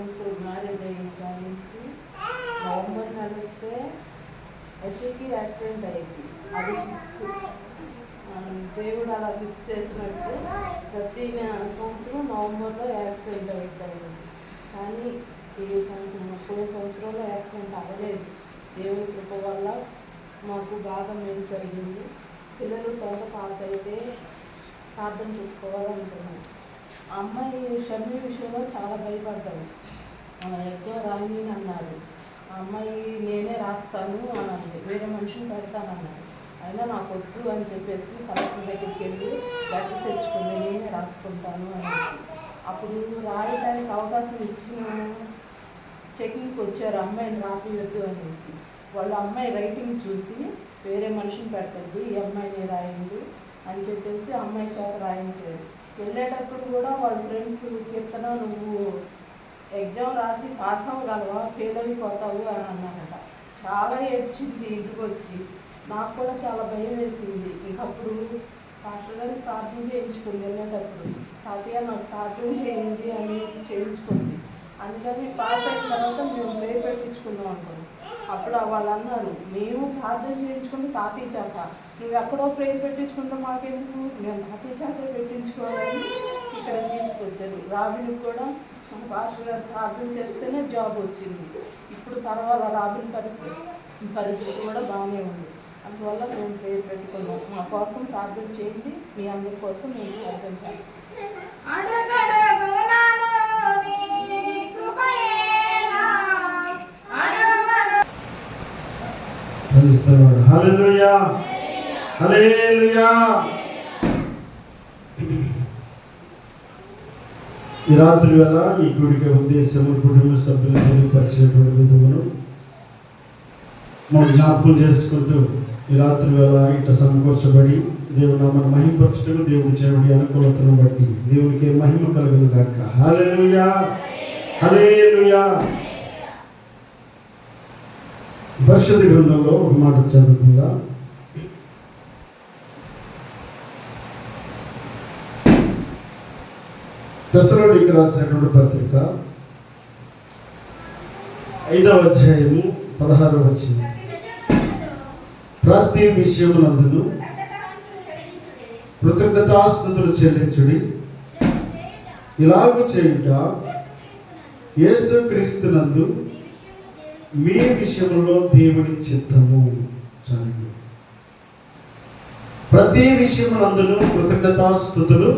నుంచి మ్యారేజ్ అయిన దాని నుంచి నవంబర్ నెల వస్తే అషికి యాక్సిడెంట్ అయింది. అది ఫిక్స్, దేవుడు అలా ఫిక్స్ చేసినట్టు ప్రతి సంవత్సరం నవంబర్లో యాక్సిడెంట్ అవుతుంది. కానీ ఈ సంవత్సరం 30 సంవత్సరాల్లో యాక్సిడెంట్ అవ్వలేదు. దేవుడి కృప వల్ల మాకు బాగా మేలు జరిగింది. పిల్లలు 10th పాస్ అయితే ప్రార్థన చెప్పుకోవాలనుకున్నాను. అమ్మాయి షర్మి విషయంలో చాలా భయపడ్డాను. ఎగ్జామ్ రాని అన్నారు. అమ్మాయి నేనే రాస్తాను అన్నది, వేరే మనిషిని పెడతానన్నారు. అయినా నాకు వద్దు అని చెప్పేసి కలెక్టర్ దగ్గరికి వెళ్ళి లెటర్ తెచ్చుకుంది, నేనే రాసుకుంటాను అని. అప్పుడు రాయడానికి అవకాశం ఇచ్చిన చెకింగ్కి వచ్చారు, అమ్మాయిని రాపియొద్దు అనేసి. వాళ్ళ అమ్మాయి రైటింగ్ చూసి వేరే మనిషిని పెట్టద్దు, ఈ అమ్మాయిని రాయండి అని చెప్పేసి అమ్మాయి చేత రాయించారు. వెళ్ళేటప్పుడు కూడా వాళ్ళ ఫ్రెండ్స్, కీర్తన నువ్వు ఎగ్జామ్ రాసి పాస్ అవ్వగలవా, ఫెయిల్ అయిపోతావు అని అన్నారట. చాలా ఏడ్చింది ఇంటికి వచ్చి. నాకు కూడా చాలా భయం వేసింది. ఇంకప్పుడు పాస్టర్ గారిని ప్రార్థన చేయించుకుంది. వెళ్ళేటప్పుడు తాతయ్య నాకు ప్రార్థన చేయండి అని చేయించుకుంది. అందుకని పాస్ అయిన తర్వాత మేము ప్రేయర్ పెట్టించుకుందాం అనుకున్నాం. అప్పుడు వాళ్ళు అన్నారు, మేము ప్రార్థన చేయించుకుంటే తాతయ్య చేత, నువ్వు ఎక్కడో ప్రేయర్ పెట్టించుకుంటే మాకెందుకు, మేము తాతయ్య చేత పెట్టించుకోవాలని ఇక్కడ తీసుకొచ్చారు. రాబిన్కి కూడా మన పాస్టర్ గారు ప్రార్థన చేస్తేనే జాబ్ వచ్చింది. ఇప్పుడు తర్వాత రాబిన్ పరిస్థితి కూడా బాగానే ఉంది. అందువల్ల మేము ప్రేయర్ పెట్టుకున్నాం. మా కోసం ప్రార్థన చేయండి, మీ అందరి కోసం మేము ప్రార్థన చేస్తాం. హల్లెలూయా హల్లెలూయా. ఈ రాత్రి వేళ ఈ గుడికి ఉద్దేశము కుటుంబ సభ్యులు తెలియపరిచేటువంటి విధమును మనం జ్ఞాపకం చేసుకుంటూ ఈ రాత్రి వేళ ఇట్లా సమకూర్చబడి దేవుడు నామను మహిమపరచటకు దేవుడి చేయబడి అనుకూలతను బట్టి దేవునికి మహిమ కలుగును గాక. హల్లెలూయా హల్లెలూయా. పరిశుద్ధ గ్రంథంలో ఒక మాట చదువుకుందా. తెస్సలోనికీయులకు రాసినటువంటి పత్రిక 5వ అధ్యాయము 16వ వచనం. ప్రతి విషయమునందును కృతజ్ఞతాస్తుతులు చెల్లించుడి, ఇలాగు చేయుట యేసుక్రీస్తునందు మీ విషయంలో దేవుని చిత్తము. చాలండి. ప్రతి విషయమునందును కృతజ్ఞతాస్తుతులు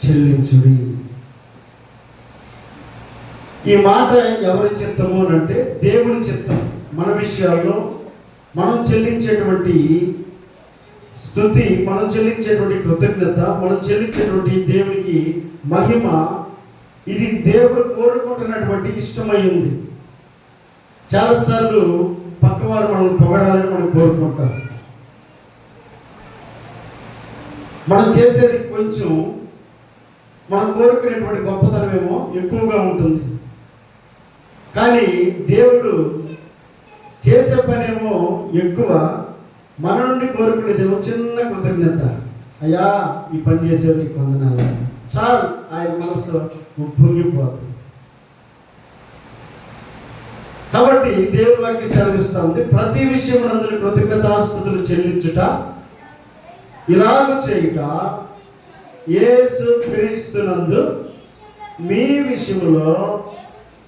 చెల్లించుడి. ఈ మాట ఎవరి చిత్తము అని అంటే దేవుని చిత్తం. మన విషయాల్లో మనం చెల్లించేటువంటి స్తుతి, మనం చెల్లించేటువంటి కృతజ్ఞత, మనం చెల్లించేటువంటి దేవునికి మహిమ, ఇది దేవుడు కోరుకుంటున్నటువంటి ఇష్టమై ఉంది. చాలాసార్లు పక్కవారు మనం పొగడాలని మనం కోరుకుంటాం. మనం చేసేది కొంచెం, మనం కోరుకునేటువంటి గొప్పతనం ఏమో ఎక్కువగా ఉంటుంది. కానీ దేవుడు చేసే పనేమో ఎక్కువ, మన నుండి కోరుకునేదేమో చిన్న కృతజ్ఞత. అయ్యా ఈ పని చేసేది వందనాలు, చాలు. ఆయన మనసు పొంగిపోతుంది. కాబట్టి దేవుని వాక్యం సెలవిస్తూ ఉంది, ప్రతి విషయం నందు కృతజ్ఞతాస్తుతులు చెల్లించుట, ఇలాగ చేయుట యేసుక్రీస్తునందు మీ విషయంలో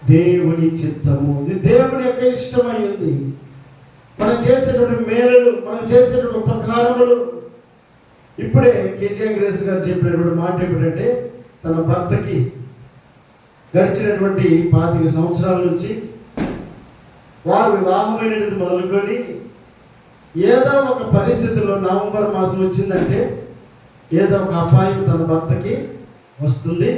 దేవుని చిత్తము. ఇది దేవుని యొక్క ఇష్టమైంది. మనం చేసేటువంటి మేలులు, మనం చేసేటువంటి ఉపకారములు. ఇప్పుడే కేజీ గ్రేస్ గారు చెప్పినటువంటి మాట ఏమిటంటే, తన భర్తకి గడిచినటువంటి 25 సంవత్సరాల నుంచి వారు వివాహమైనది మొదలుకొని ఏదో ఒక పరిస్థితుల్లో నవంబర్ మాసం వచ్చిందంటే ఏదో ఒక అపాయం తన భర్తకి వస్తుంది.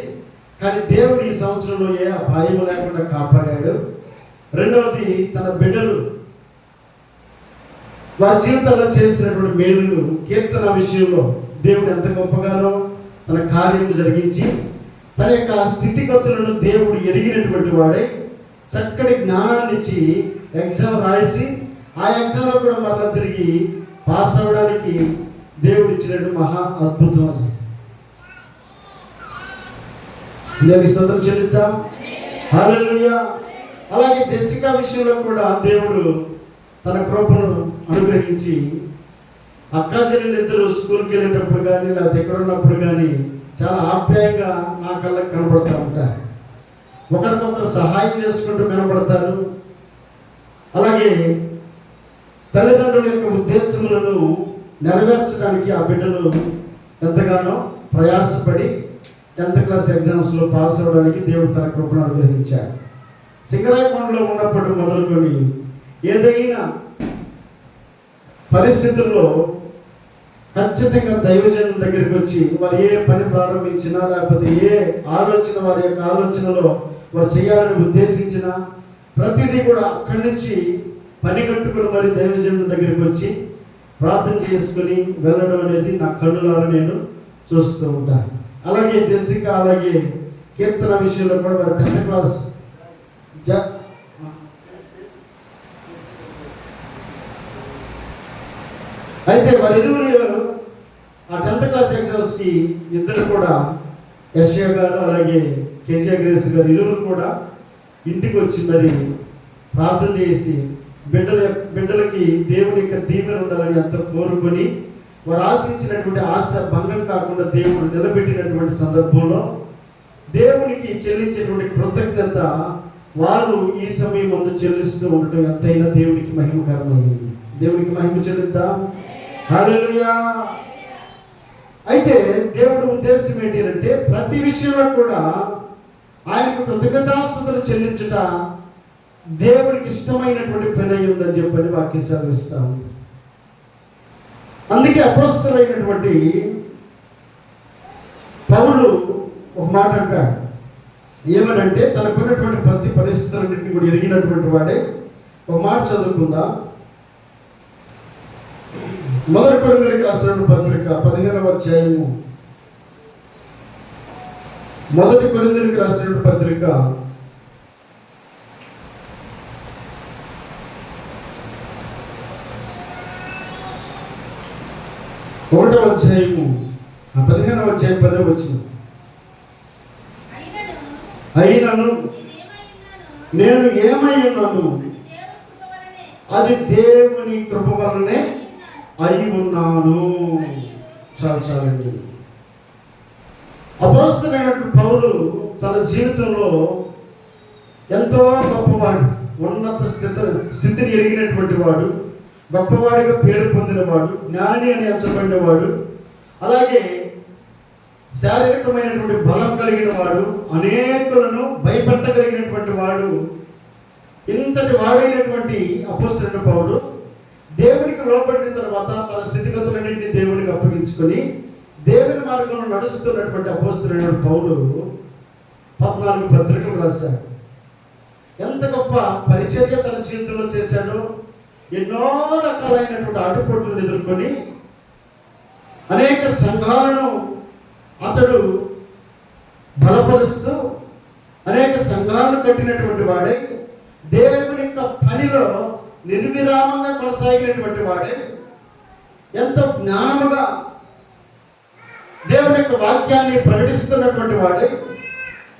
కానీ దేవుడు ఈ సంవత్సరంలో ఏ అపాయం లేకుండా కాపాడాడు. రెండవది, తన బిడ్డలు వారి జీవితంలో చేసినటువంటి మేలులు, కీర్తన విషయంలో దేవుడు ఎంత గొప్పగానో తన కార్యం జరిగించి, తన యొక్క స్థితిగతులను దేవుడు ఎరిగినటువంటి వాడే చక్కటి జ్ఞానాన్ని ఇచ్చి ఎగ్జామ్ రాసి, ఆ ఎగ్జామ్లో కూడా మరలా తిరిగి పాస్ అవ్వడానికి దేవుడు ఇచ్చినట్టు మహా అద్భుతం. అది దేవుని స్తోత్రం చెల్లిద్దాం. హల్లెలూయా. అలాగే జెసికా విషయంలో కూడా దేవుడు తన కృపను అనుగ్రహించి అక్కా చెల్లెలు ఇద్దరు స్కూల్కి వెళ్ళేటప్పుడు కానీ లేకపోతే ఎక్కడ ఉన్నప్పుడు కానీ చాలా ఆప్యాయంగా నా కళ్ళకి కనబడుతూ ఉంటారు. ఒకరికొకరు సహాయం చేసుకుంటూ కనబడతారు. అలాగే తల్లిదండ్రుల యొక్క ఉద్దేశములను నెరవేర్చడానికి ఆ బిడ్డలు ఎంతగానో ప్రయాసపడి 10th క్లాస్ ఎగ్జామ్స్లో పాస్ అవ్వడానికి దేవుడు తన కృపను అనుగ్రహించాడు. సింగరాయకొండలో ఉన్నప్పుడు మొదలుకొని ఏదైనా పరిస్థితుల్లో ఖచ్చితంగా దైవజనం దగ్గరికి వచ్చి వారు ఏ పని ప్రారంభించినా లేకపోతే ఏ ఆలోచన వారి యొక్క ఆలోచనలో వారు చేయాలని ఉద్దేశించిన ప్రతిదీ కూడా అక్కడి నుంచి పని కట్టుకుని మరి దైవజనం దగ్గరికి వచ్చి ప్రార్థన చేసుకుని వెళ్ళడం అనేది నా కన్నులారా నేను చూస్తూ ఉంటాను. అలాగే జెసికా అలాగే కీర్తన విషయంలో కూడా వారు 10th క్లాస్ అయితే వారిరువురు ఆ 10th క్లాస్ ఎగ్జామ్స్కి ఇద్దరు కూడా యశ్యా గారు అలాగే కేజీఆర్ గ్రేస్ గారు ఇరువురు కూడా ఇంటికి వచ్చి మరి ప్రార్థన చేసి బిడ్డలకి దేవుని యొక్క దీవెన ఉండాలని ఎంతో కోరుకొని వారు ఆశించినటువంటి ఆశ భంగం కాకుండా దేవుడు నిలబెట్టినటువంటి సందర్భంలో దేవునికి చెల్లించేటువంటి కృతజ్ఞత వారు ఈ సమయం ముందు చెల్లిస్తూ ఉండటం ఎంతైనా దేవునికి మహిమకరమైంది. దేవునికి మహిమ చెల్లిద్దాం. హల్లెలూయా. అయితే దేవుడి ఉద్దేశం ఏంటంటే ప్రతి విషయంలో కూడా ఆయనకు కృతజ్ఞతాస్తుతులు చెల్లించుట దేవుడికి ఇష్టమైనటువంటి పని ఉందని చెప్పని వాక్యం సెలవిస్తూ ఉంది. అందుకే అపోస్తలుడైనటువంటి పౌలు ఒక మాట అంటాడు. ఏమనంటే తనకున్నటువంటి ప్రతి పరిస్థితులన్నింటినీ కూడా ఎరిగినటువంటి వాడే ఒక మాట చదువుకుందాం. 1 కొరింథీయులకు రాసిన పత్రిక 15వ అధ్యాయము 1 కొరింథీయులకు రాసిన పత్రిక 1వ అధ్యాయము 15వ అధ్యాయం 10వ వచనం. అయినను నేను ఏమై ఉన్నాను అది దేవుని కృప వలనే అయి ఉన్నాను. చాలండి. అపోస్తలుడైనటువంటి పౌలు తన జీవితంలో ఎంతో గొప్పవాడు, ఉన్నత స్థితిని ఎరిగినటువంటి వాడు, గొప్పవాడిగా పేరు పొందినవాడు, జ్ఞాని అని ఎంచబడినవాడు, అలాగే శారీరకమైనటువంటి బలం కలిగిన వాడు, అనేకులను భయపెట్టగలిగినటువంటి వాడు. ఇంతటి వాడైనటువంటి అపోస్తలుడైన పౌలు దేవునికి లోబడిన తర్వాత తన స్థితిగతులన్నింటినీ దేవునికి అప్పగించుకొని దేవుని మార్గంలో నడుస్తున్నటువంటి అపోస్తలుడైన పౌలు 14 పత్రికలు రాశాడు. ఎంత గొప్ప పరిచర్య తన జీవితంలో చేశాడో. ఎన్నో రకాలైనటువంటి ఆటుపోట్లను ఎదుర్కొని అనేక సంఘాలను అతడు బలపరుస్తూ అనేక సంఘాలను కట్టినటువంటి వాడే, దేవుని యొక్క పనిలో నిర్విరామంగా కొనసాగినటువంటి వాడే, ఎంతో జ్ఞానముగా దేవుని యొక్క వాక్యాన్ని ప్రకటిస్తున్నటువంటి వాడే,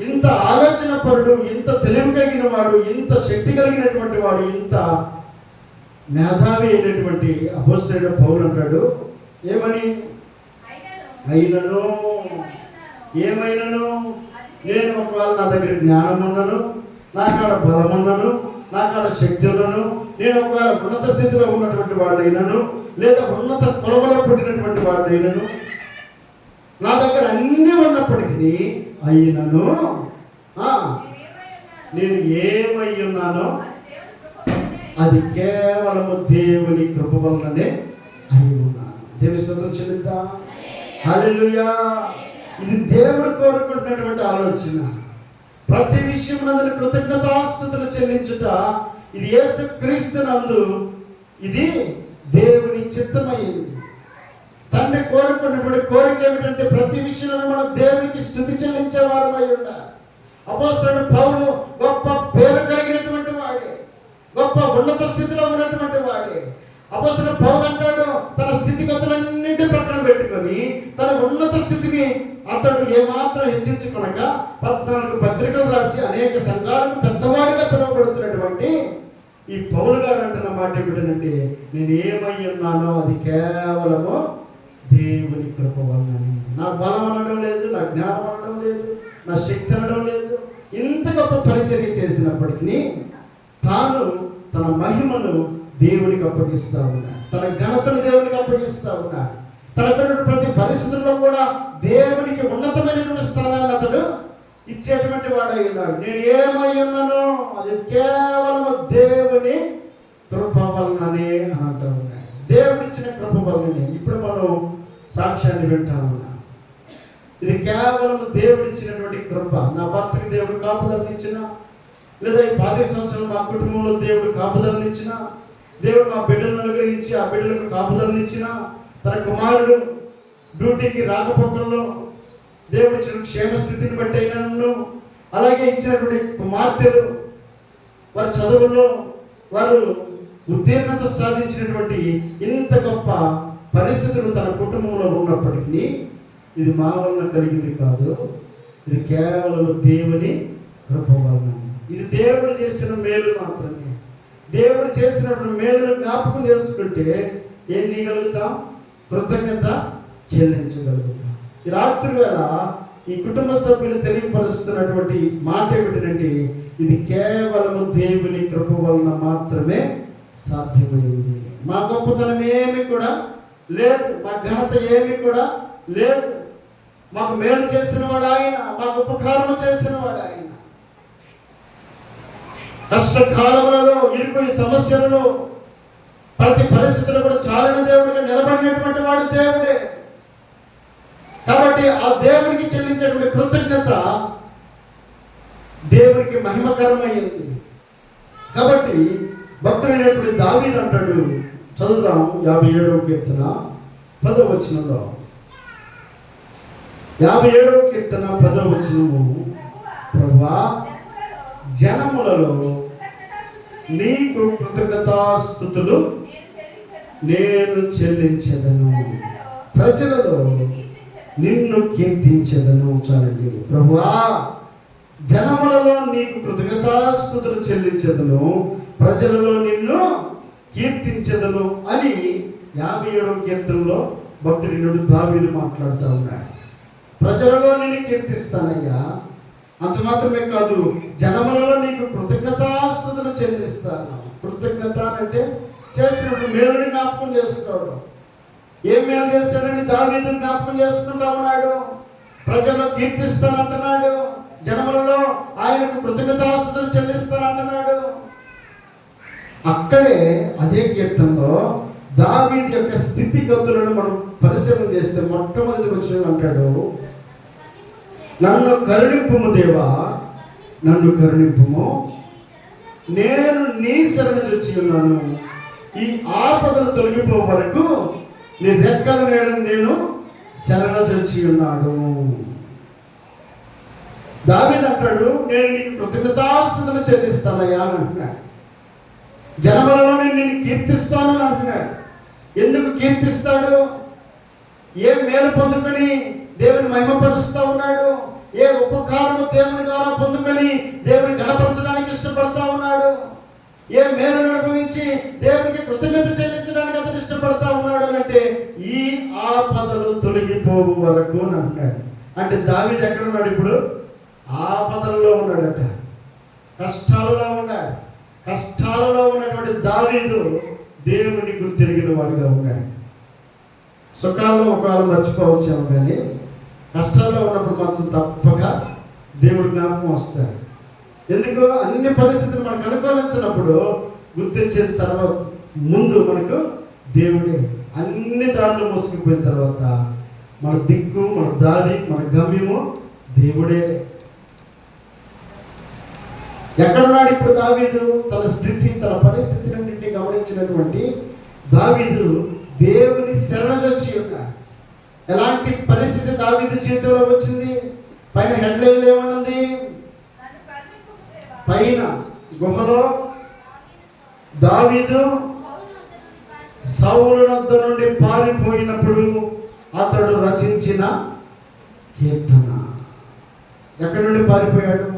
ఇంత ఆలోచన పరుడు, ఇంత తెలివి కలిగిన వాడు, ఇంత శక్తి కలిగినటువంటి వాడు, ఇంత మేధావి అయినటువంటి అపోస్తలుడైన పౌలు అంటాడు ఏమని? అయినను ఏమైనను నేను ఒకవేళ నా దగ్గర జ్ఞానం ఉన్నను, నా కాడ బలం ఉన్నను, నా కాడ శక్తి ఉన్నను, నేను ఒకవేళ ఉన్నత స్థితిలో ఉన్నటువంటి వాడినైనాను, లేదా ఉన్నత కులంలో పుట్టినటువంటి వాడినైనాను, నా దగ్గర అన్నీ ఉన్నప్పటికీ అయినను నేను ఏమై ఉన్నానో అది కేవలము దేవుని కృప వలననే అయి ఉన్నాను. దేవుని స్తోత్రం చెల్లిద్దాం. హల్లెలూయా. ఇది దేవుడు కోరుకుంటున్నటువంటి ఆలోచన. ప్రతి విషయం నందు కృతజ్ఞతాస్తుతులు చెల్లించుట ఇది యేసుక్రీస్తునందు ఇది దేవుని చిత్తమైంది. తండ్రి కోరుకున్నటువంటి కోరిక ఏమిటంటే ప్రతి విషయంలో మనం దేవునికి స్తుతి చెల్లించే వారమై ఉండాలి. అపోస్తలుడైన పౌలు గొప్ప పేరు కలిగినటువంటి వాడే, గొప్ప ఉన్నత స్థితిలో ఉన్నటువంటి వాడే. అపొస్తలుడు పౌలు అంటాడు, తన స్థితిగతులన్నింటి పక్కన పెట్టుకొని తన ఉన్నత స్థితిని అతడు ఏమాత్రం హెచ్చించుకొనక 14 పత్రికలు రాసి అనేక సంఘాలకు పెద్దవాడిగా పిలువబడుతున్నటువంటి ఈ పౌలు గారు అంటున్న మాట ఏమిటంటే, నేను ఏమై ఉన్నానో అది కేవలము దేవుని కృప వలనని. నా బలం అనడం లేదు, నా జ్ఞానం అనడం లేదు, నా శక్తి అనడం లేదు. ఇంత గొప్ప పరిచర్య చేసినప్పటికీ తాను తన మహిమను దేవునికి అప్పగిస్తా ఉన్నాడు, తన ఘనతను దేవునికి అప్పగిస్తా ఉన్నాడు. తనకున్న ప్రతి పరిస్థితుల్లో కూడా దేవునికి ఉన్నతమైనటువంటి స్థానాన్ని అతడు ఇచ్చేటువంటి వాడై ఉన్నాడు. నేను ఏమై ఉన్నాను అది కేవలం దేవుని కృప వలననే అని అంటూ ఉన్నాడు. దేవుడిచ్చిన కృప వలననే. ఇప్పుడు మనం సాక్ష్యాన్ని వింటా ఉన్నాం. ఇది కేవలం దేవుడిచ్చినటువంటి కృప. నా భర్తకి దేవుడు కాపుదలనిచ్చిన, లేదా ఈ 25 సంవత్సరాలు మా కుటుంబంలో దేవుడు కాపుదలనిచ్చిన, దేవుడు మా బిడ్డలను అనుగ్రహించి ఆ బిడ్డలకు కాపుదలనిచ్చిన, తన కుమారుడు డ్యూటీకి రాకపోకల్లో దేవుడు ఇచ్చిన క్షేమస్థితిని బట్టి అయినను, అలాగే ఇచ్చినటువంటి కుమార్తెలు వారి చదువుల్లో వారు ఉత్తీర్ణత సాధించినటువంటి ఇంత గొప్ప పరిస్థితులు తన కుటుంబంలో ఉన్నప్పటికీ ఇది మా వలన కలిగింది కాదు, ఇది కేవలం దేవుని కృప వలన. ఇది దేవుడు చేసిన మేలు మాత్రమే. దేవుడు చేసినటువంటి మేలును జ్ఞాపకం చేసుకుంటే ఏం చేయగలుగుతాం? కృతజ్ఞత చెల్లించగలుగుతాం. ఈ రాత్రి వేళ ఈ కుటుంబ సభ్యులు తెలియపరుస్తున్నటువంటి మాట ఏమిటంటే, ఇది కేవలము దేవుని కృప వలన మాత్రమే సాధ్యమైంది. మా గొప్పతనం ఏమి కూడా లేదు, మా ఘనత ఏమి కూడా లేదు. మాకు మేలు చేసిన వాడు ఆయన, మాకు ఉపకారం చేసిన వాడు ఆయన. కష్టకాలములలో, ఇరుకు సమస్యలలో, ప్రతి పరిస్థితుల్లో కూడా చాలిన దేవుడిగా నిలబడినటువంటి వాడు దేవుడే. కాబట్టి ఆ దేవునికి చెల్లించేటువంటి కృతజ్ఞత దేవునికి మహిమకరమైంది. కాబట్టి భక్తుడైనటువంటి దావీదు అంటాడు, చదువుదాం 57వ కీర్తన 10వ వచనంలో. 57వ కీర్తన 10వ వచనము, ప్రభువా జనములలో నీకు కృతజ్ఞతాస్తుతులు నేను చెల్లించెదను, ప్రజలలో నిన్ను కీర్తించెదను. చాలండి. ప్రభువా జనములలో నీకు కృతజ్ఞతాస్తుతులు చెల్లించెదను, ప్రజలలో నిన్ను కీర్తించెదను అని 57వ కీర్తనలో భక్తుడు దావీదు మాట్లాడుతూ ఉన్నాడు. ప్రజలలో నేను కీర్తిస్తానయ్యా, అంత మాత్రమే కాదు, జనములలో నీకు కృతజ్ఞతాస్తుతులు చెల్లిస్తాను. కృతజ్ఞత అంటే చేసినప్పుడు మేలుని జ్ఞాపకం చేసుకోవడం. ఏం మేలు చేస్తాడని దావీదు జ్ఞాపకం చేసుకుంటా ఉన్నాడు. ప్రజల్లో కీర్తిస్తానంటున్నాడు, జనములలో ఆయనకు కృతజ్ఞతాస్తుతులు చెల్లిస్తానంటున్నాడు. అక్కడే అదే కీర్తనలో దావీదు యొక్క స్థితిగతులను మనం పరిశీలన చేస్తే మొట్టమొదటి వచనం అంటాడు, నన్ను కరుణింపుము దేవా, నన్ను కరుణింపుము, నేను నీ శరణు చొచ్చి ఉన్నాను. ఈ ఆపదలు తొలగిపో వరకు నీ రెక్కల నీడను నేను శరణ చొచ్చి ఉన్నాడు. దావీదు అంటాడు, నేను నీకు కృతజ్ఞతాస్తుతులు చెల్లిస్తానయ్యా అని అంటున్నాడు. జనములలో నేను కీర్తిస్తానని అంటున్నాడు. ఎందుకు కీర్తిస్తాడు? ఏ మేలు పొందుకొని దేవుని మహిమపరుస్తూ ఉన్నాడు? ఏ ఉపకారము దేవుని ద్వారా పొందుకొని దేవుని గణపరచడానికి ఇష్టపడతా ఉన్నాడు? ఏ మేలును అనుభవించి దేవునికి కృతజ్ఞత చెల్లించడానికి అతను ఇష్టపడతా ఉన్నాడు అంటే ఈ ఆపదలు తొలగిపోవు వరకు అని అంటున్నాడు. అంటే దావీదు ఎక్కడ ఉన్నాడు? ఇప్పుడు ఆపదలలో ఉన్నాడట, కష్టాలలో ఉన్నాడు. కష్టాలలో ఉన్నటువంటి దావీదు దేవుని గుర్తెరిగిన వాడిగా ఉన్నాడు. సుఖాల్లో ఒకవేళ మర్చిపోవచ్చాము, కానీ కష్టాల్లో ఉన్నప్పుడు మాత్రం తప్పక దేవుడి జ్ఞాపకం వస్తాడు. ఎందుకు? అన్ని పరిస్థితులు మనకు అనుకూలించినప్పుడు గుర్తించిన తర్వాత ముందు మనకు దేవుడే. అన్ని దారులు మోసుకుపోయిన తర్వాత మన దిక్కు, మన దారి, మన గమ్యము దేవుడే. ఎక్కడున్నాడు ఇప్పుడు దావీదు? తన స్థితి, తన పరిస్థితులన్నింటినీ గమనించినటువంటి దావీదు దేవుని శరణొచ్చి ఉన్నాడు. ఎలాంటి పరిస్థితి దావీదు చేతిలో వచ్చింది? పైన హెడ్లైన్లో ఏమన్నది? పైన గుహలో దావీదు సౌలు వద్ద నుండి పారిపోయినప్పుడు అతడు రచించిన కీర్తన. ఎక్కడి నుండి పారిపోయాడు?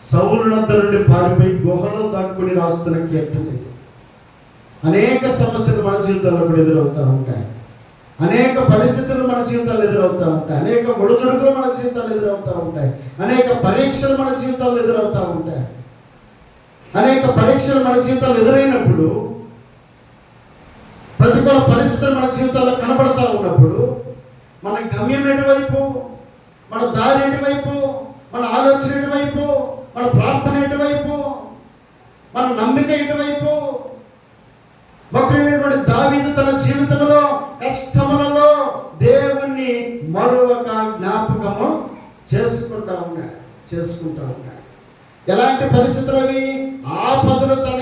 సౌలు వద్ద నుండి పారిపోయి గుహలో దాక్కుని రాస్తున్న కీర్తన ఇది. అనేక సమస్యలు మన జీవితంలో కూడా ఎదురవుతూ ఉంటాయి. అనేక పరిస్థితులు మన జీవితాలు ఎదురవుతూ ఉంటాయి. అనేక ఒడిదుడుకులు మన జీవితాలు ఎదురవుతూ ఉంటాయి. అనేక పరీక్షలు మన జీవితాల్లో ఎదురవుతూ ఉంటాయి. అనేక పరీక్షలు మన జీవితాలు ఎదురైనప్పుడు, ప్రతికూల పరిస్థితులు మన జీవితాల్లో కనబడతా ఉన్నప్పుడు మన గమ్యం ఎటువైపు, మన దారి ఎటువైపు, మన ఆలోచన ఎటువైపు, మన ప్రార్థన ఎటువైపు, మన నమ్మిక ఎటువైపు? భక్తుడైనటువంటి దావీదు తన జీవితంలో కష్టములలో దేవుణ్ణి మరొక జ్ఞాపకము చేసుకుంటా ఉన్నాడు. ఎలాంటి పరిస్థితులు అవి? ఆపదలు తన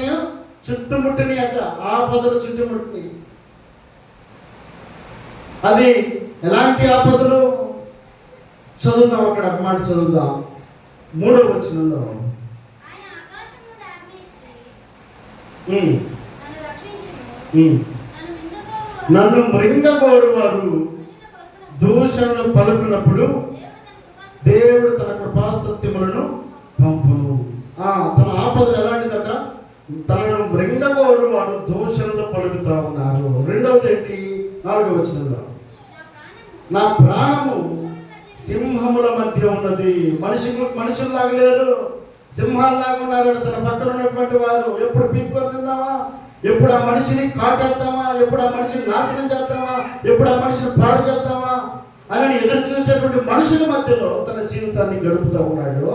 చుట్టుముట్టిని అట. ఆపదలు చుట్టుముట్టిని. అది ఎలాంటి ఆపదలు? చదువుదాం, అక్కడ ఒక మాట చదువుదాం. 3వ వచనంలో నన్ను మృంగగోరు వారు దూషణలు పలుకున్నప్పుడు దేవుడు తన కృపాసత్యములను పంపును. తన ఆపదలు ఎలాంటిదట? తనను మృంగగోరు వారు దూషణలు పలుకుతా ఉన్నారు. రెండవది ఏంటి? 4వ వచనంలో నా ప్రాణము సింహముల మధ్య ఉన్నది. మనుషుల్లాగా లేరు, సింహాల్లాగా ఉన్నారట తన పక్కన ఉన్నటువంటి వారు. ఎప్పుడు పీక్కొని తిందామా, ఎప్పుడు ఆ మనిషిని కాటేద్దామా, ఎప్పుడు ఆ మనిషిని నాశనం చేద్దామా, ఎప్పుడు ఆ మనిషిని పాడు చేద్దామా అని ఎదురు చూసేటువంటి మనుషుల మధ్యలో తన జీవితాన్ని గడుపుతూ ఉన్నాడు.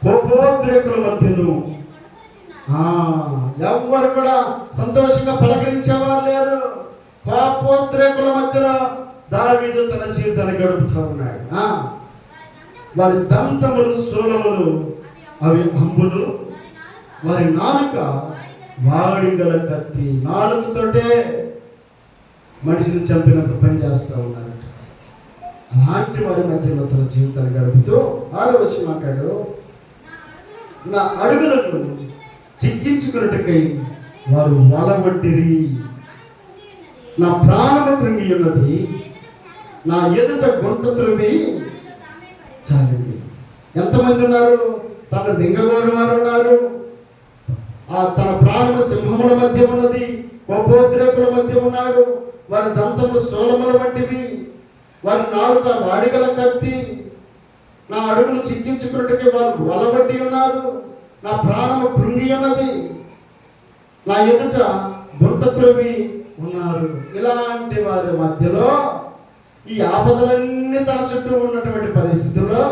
కోపోద్రేకుల మధ్యను ఎవరు కూడా సంతోషంగా పలకరించేవారు లేరు. కోపోద్రేకుల మధ్యలో దావీదు తన జీవితాన్ని గడుపుతూ ఉన్నాడు. వారి దంతములు శూలములు, అవి అంబులు, వారి నాలుక వాడిగల కత్తి. నాలుగుతోటే మనిషిని చంపినంత పని చేస్తూ ఉన్నారట. అలాంటి వారి మధ్యలో తన జీవితాన్ని గడుపుతూ 6వ వచనం అంటాడు, నా అడుగులను చిక్కించుకున్నట్టుకై వారు వలవడ్డిరి. నా ప్రాణము కృంగి ఉన్నది, నా ఎదుట గుంట త్రవ్వి చాలండి. ఎంతమంది ఉన్నారు? తన దింగగోరు వారు ఉన్నారు. తన ప్రాణము సింహముల మధ్య ఉన్నది, కోపోద్రేకుల మధ్య ఉన్నాడు. వారి దంతములు శూలముల వంటివి, వారి నాలుక వాడిగల కత్తి. నా అడుగులు చిక్కించుకున్నట్టుకే వారు వలబట్టి ఉన్నారు. నా ప్రాణము కృంగి ఉన్నది, నా ఎదుట గుంట త్రవ్వి ఉన్నారు. ఇలాంటి వారి మధ్యలో, ఈ ఆపదలన్నీ తన చుట్టూ ఉన్నటువంటి పరిస్థితుల్లో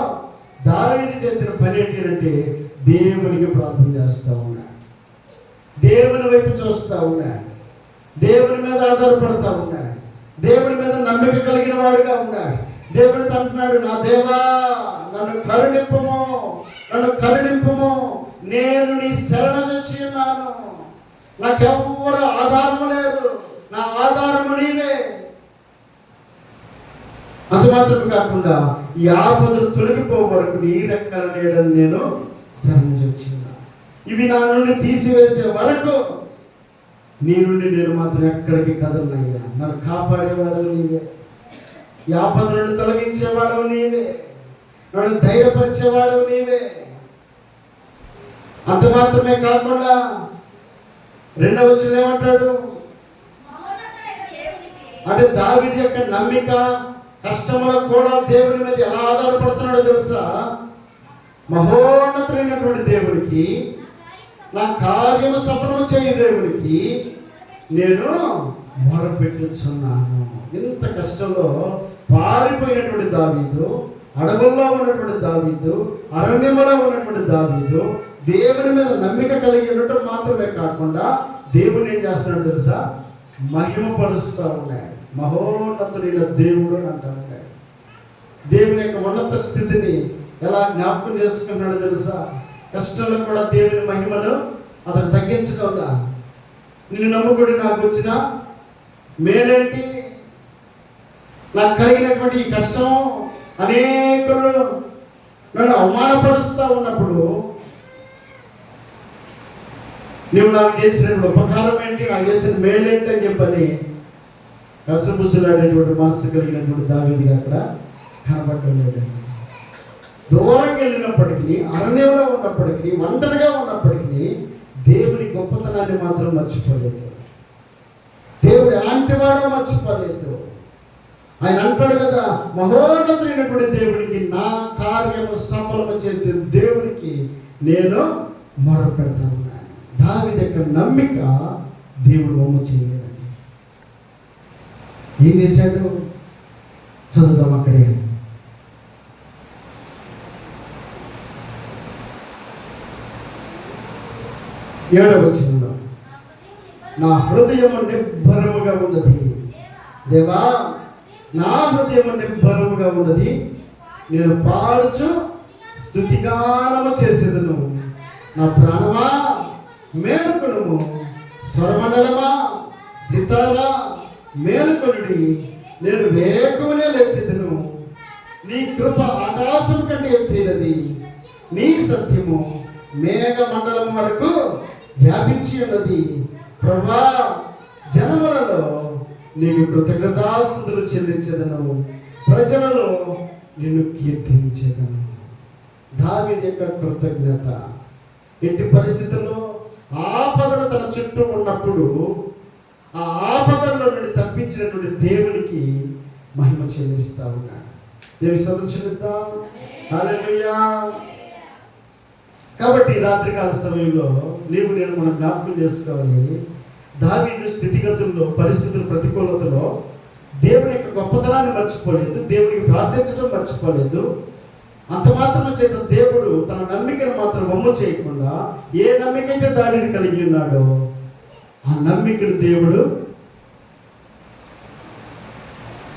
దావీదు చేసిన పని ఏంటంటే దేవునికి ప్రార్థన చేస్తూ ఉన్నాడు. దేవుని వైపు చూస్తూ ఉన్నాడు. దేవుని మీద ఆధారపడతా ఉన్నాడు. దేవుని మీద నమ్మిక కలిగిన వాడుగా ఉన్నాడు. దేవుడితో అంటున్నాడు, నా దేవా నన్ను కరుణింపుము, నన్ను కరుణింపుము, నేను నీ శరణ వచ్చి ఉన్నాను. నాకెవ్వరు ఆధారము లేదు, నా ఆధారము నీవే. అంత మాత్రమే కాకుండా ఈ ఆపదలు తొలగిపో వరకు నీ రెక్కల నీడని నేను శరణొచ్చి ఉన్నాను. ఇవి నా నుండి తీసివేసే వరకు నీ నుండి నేను మాత్రం ఎక్కడికి కదలనయ్యా. నన్ను కాపాడేవాడవు నీవే, ఈ ఆపదలను తొలగించేవాడవు నీవే, నన్ను ధైర్యపరిచేవాడవు నీవే. అంత మాత్రమే కాకుండా 2వ వచనం ఏమంటాడు అంటే దావీదు యొక్క నమ్మిక కష్టంలో కూడా దేవుని మీద ఎలా ఆధారపడుతున్నాడో తెలుసా? మహోన్నతుడైనటువంటి దేవునికి, నా కార్యము సఫలము చేయు దేవునికి నేను మొరపెట్టుచున్నాను. ఇంత కష్టంలో పారిపోయినటువంటి దావీదు, అడవుల్లో ఉన్నటువంటి దావీదు, అరణ్యంలో ఉన్నటువంటి దావీదు దేవుని మీద నమ్మిక కలిగి ఉండటం మాత్రమే కాకుండా దేవుని ఏం చేస్తున్నాడు తెలుసా? మహిమపరుస్తూ ఉన్నాడు. మహోన్నతుడైన దేవుడు అని అంటూ ఉన్నాడు. దేవుని యొక్క ఉన్నత స్థితిని ఎలా జ్ఞాపకం చేసుకున్నాడో తెలుసా? కష్టంలో కూడా దేవుని మహిమను అతను తగ్గించకుండా, నిన్ను నమ్ముకుని నాకు వచ్చిన మేలేంటి, నాకు కలిగినటువంటి ఈ కష్టం, అనేకులు నన్ను అవమానపరుస్తూ ఉన్నప్పుడు నువ్వు నాకు చేసిన ఉపకారం ఏంటి, నాకు చేసిన మేలేంటి అని చెప్పని కసబుసులాడేటువంటి మనసు కలిగినటువంటి దావీదుగా అక్కడ కనబడడం లేదండి. దూరంగా వెళ్ళినప్పటికీ, అరణ్యంలో ఉన్నప్పటికీ, ఒంటరిగా ఉన్నప్పటికీ దేవుని గొప్పతనాన్ని మాత్రం మర్చిపోలేదు. దేవుడు ఎలాంటి వాడో మర్చిపోలేదు. ఆయన అంటాడు కదా, మహోన్నతుడైనటువంటి దేవునికి, నా కార్యము సఫలము చేసే దేవునికి నేను మొరపెడతాను. దావీదు యొక్క నమ్మిక దేవుడు వమ్ము చేయలేదండి. ఏం చేశాడు? చదువుదాం అక్కడే. 7వ వచనంలో, నా హృదయము నిబ్బరముగా ఉన్నది దేవా, నా హృదయము నిబ్బరముగా ఉన్నది, నేను పాడుచు స్తుతిగానము చేసేదను. నా ప్రాణమా మేలుకొనుము, స్వరమండలమా సితారా మేలుకొనుడి, నేను వేకువనే లేచెదను. నీ కృప ఆకాశం కంటే ఎత్తైనది, నీ సత్యము మేఘ మండలం వరకు వ్యాపించి ఉన్నది. ప్రభా, జనములలో నీకు కృతజ్ఞతాస్తుతులు చెల్లించేదను, ప్రజలలో నిన్ను కీర్తించేదను. దావీదు యొక్క కృతజ్ఞత ఎట్టి పరిస్థితుల్లో ఆపదలు తన చుట్టూ ఉన్నప్పుడు ఆ ఆపదల్లో నుండి తప్పించినటువంటి దేవునికి మహిమ చెల్లిస్తా ఉన్నాడు. దేవుని స్తోత్రం చెల్లిద్దాం. హల్లెలూయా. కాబట్టి రాత్రికాల సమయంలో నీవు నేను మనం జ్ఞాపకం చేసుకోవాలి. దావీదు స్థితిగతుల్లో, పరిస్థితుల ప్రతికూలతలో దేవుని యొక్క గొప్పతనాన్ని మర్చిపోలేదు, దేవునికి ప్రార్థించడం మర్చిపోలేదు. అంత మాత్రం చేత దేవుడు తన నమ్మికను మాత్రం వమ్ము చేయకుండా, ఏ నమ్మికైతే దావీదు కలిగి ఉన్నాడో ఆ నమ్మికను దేవుడు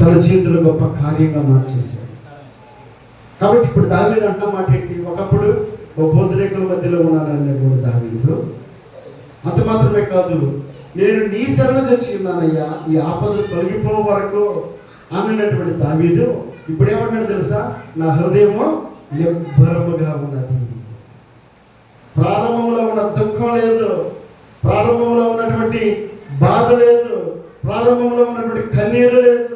తన జీవితంలో గొప్ప కార్యంగా మార్చేశాడు. కాబట్టి ఇప్పుడు దావీదు అంటున్న మాట ఏంటి? ఒకప్పుడు ఓ బోధరేకుల మధ్యలో ఉన్నానని కూడా దావీదు. అంత మాత్రమే కాదు, నేను నీ శరణు వచ్చి ఉన్నానయ్యా, ఈ ఆపదలు తొలగిపో వరకు అన్నటువంటి దావీదు ఇప్పుడు ఏమన్నాడు తెలుసా? నా హృదయము నిబ్బరముగా ఉన్నది. ప్రారంభంలో ఉన్న దుఃఖం లేదు, ప్రారంభంలో ఉన్నటువంటి బాధ లేదు, ప్రారంభంలో ఉన్నటువంటి కన్నీరు లేదు,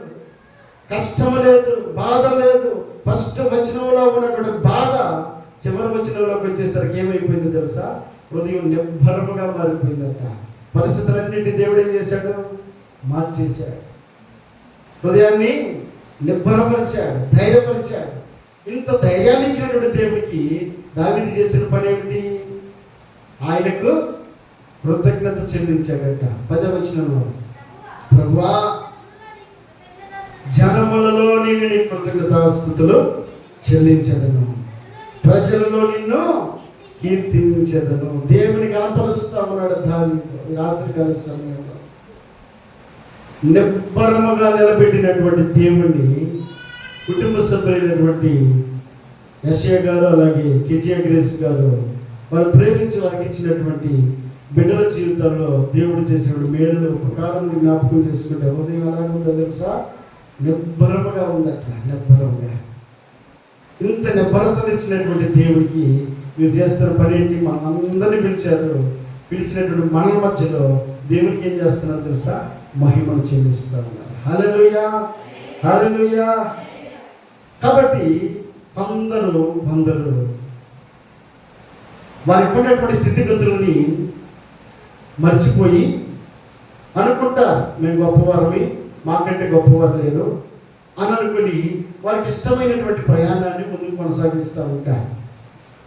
కష్టం లేదు, బాధ లేదు. ఫస్ట్ వచనంలో ఉన్నటువంటి బాధ చివరి వచనంలోకి వచ్చేసరికి ఏమైపోయిందో తెలుసా? హృదయం నిబ్బరముగా మారిపోయిందట. పరిస్థితులన్నింటినీ దేవుడు ఏం చేశాడు? మార్చేశాడు. హృదయాన్ని నిబ్బరపరిచాడు, ధైర్యపరిచాడు. ఇంత ధైర్యాన్ని ఇచ్చినటువంటి దేవుడికి దావీదు చేసిన పని ఏమిటి? ఆయనకు కృతజ్ఞత చెల్లించాడట. 10వ వచనంలో, ప్రభువా, జనములలో నేను నీ కృతజ్ఞతాస్తుతులు చెల్లించదను, ప్రజలలో నిన్ను కీర్తించదను. దేవుని కనపరుస్తా ఉన్నాడు దావీదు ఈ రాత్రికాల సమయంలో. నిబ్బరముగా నిలబెట్టినటువంటి దేవుణ్ణి కుటుంబ సభ్యులైనటువంటి యెషయా గారు, అలాగే కిజియా గ్రేస్ గారు, వాళ్ళు ప్రేమించి వారికి ఇచ్చినటువంటి బిడ్డల జీవితాల్లో దేవుడు చేసిన మేలు ఉపకారం జ్ఞాపకం చేసుకుంటే హృదయం ఎలా ఉందో తెలుసా? నిబ్బరముగా ఉందట. నిబ్బరముగా. ఇంత నిబ్బరతను ఇచ్చినటువంటి దేవుడికి మీరు చేస్తున్న పని ఏంటి? మనందరినీ పిలిచారు. పిలిచినటువంటి మనల మధ్యలో దేవునికి ఏం చేస్తున్నారు తెలుసా? మహిమను చెల్లిస్తూ ఉన్నారు. హల్లెలూయా, హల్లెలూయా. కాబట్టి కొందరు వారికి ఉన్నటువంటి స్థితిగతులని మర్చిపోయి అనుకుంటారు, మేము గొప్పవారమి, మాకంటే గొప్పవారు లేరు అని అనుకుని వారికి ఇష్టమైనటువంటి ప్రయాణాన్ని ముందుకు కొనసాగిస్తూ ఉంటారు.